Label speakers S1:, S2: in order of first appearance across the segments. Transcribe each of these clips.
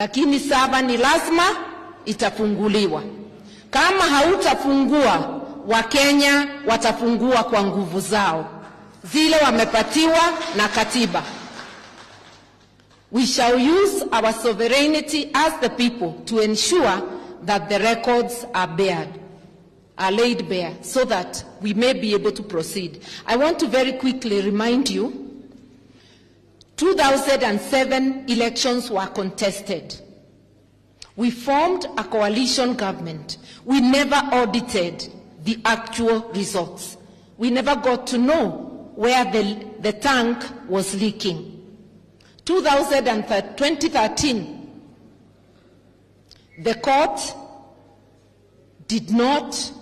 S1: Lakini saba ni lazima itafunguliwa. Kama hautafungua, Wakenya watafungua kwa nguvu zao zile wamepatiwa na katiba. We shall use our sovereignty as the people to ensure that the records are laid bare so that we may be able to proceed. I want to very quickly remind you, 2007 elections were contested. We formed a coalition government. We never audited the actual results. We never got to know where the tank was leaking. 2013, the court did not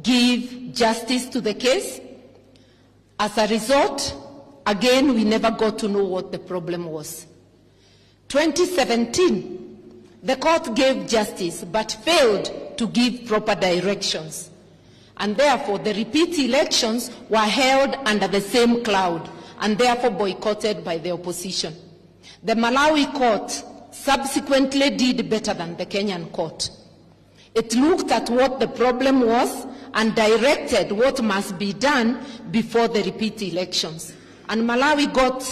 S1: give justice to the case. As a result, again, we never got to know what the problem was. 2017, the court gave justice but failed to give proper directions. And therefore, the repeat elections were held under the same cloud and therefore boycotted by the opposition. The Malawi court subsequently did better than the Kenyan court. It looked at what the problem was and directed what must be done before the repeat elections. And Malawi got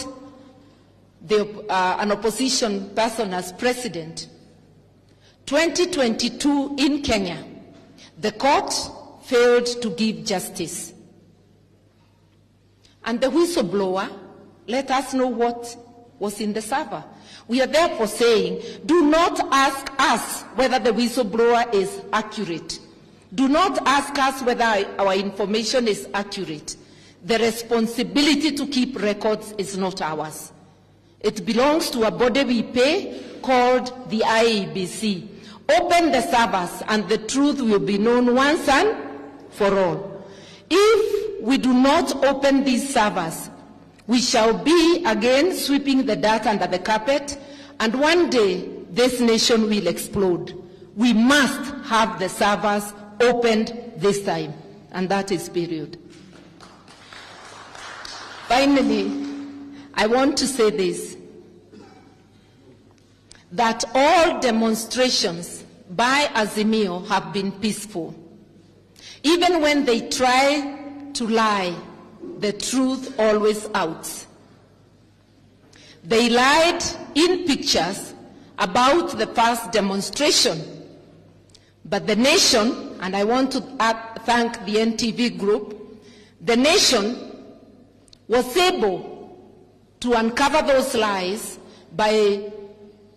S1: an opposition person as president. 2022 in Kenya, the court failed to give justice. And the whistleblower let us know what was in the server. We are therefore saying, do not ask us whether the whistleblower is accurate. Do not ask us whether our information is accurate. The responsibility to keep records is not ours. It belongs to a body we pay called the IEBC. Open the servers and the truth will be known once and for all. If we do not open these servers, we shall be again sweeping the dirt under the carpet, and one day this nation will explode. We must have the servers opened this time, and that is period. Finally, I want to say this, that all demonstrations by Azimio have been peaceful. Even when they try to lie, the truth always out. They lied in pictures about the first demonstration, but the nation, and I want to thank the NTV group, the nation was able to uncover those lies by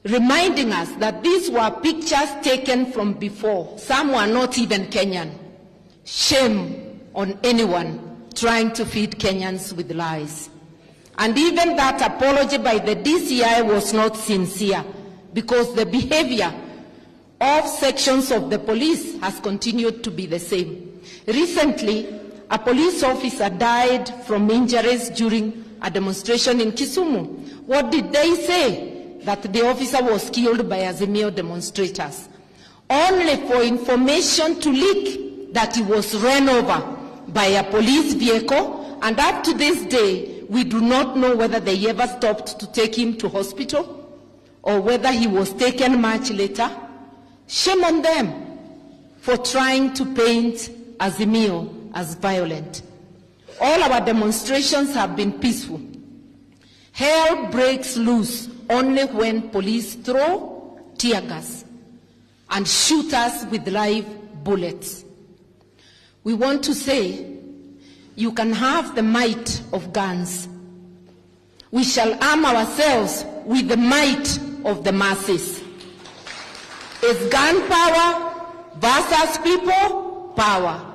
S1: reminding us that these were pictures taken from before. Some were not even Kenyan. Shame on anyone trying to feed Kenyans with lies. And even that apology by the DCI was not sincere, because the behavior of sections of the police has continued to be the same. Recently, a police officer died from injuries during a demonstration in Kisumu. What did they say? That the officer was killed by Azimio demonstrators, only for information to leak that he was run over by a police vehicle, and up to this day, we do not know whether they ever stopped to take him to hospital or whether he was taken much later. Shame on them for trying to paint Azimio as violent. All our demonstrations have been peaceful. Hell breaks loose only when police throw tear gas and shoot us with live bullets. We want to say, you can have the might of guns. We shall arm ourselves with the might of the masses. Is gun power versus people power.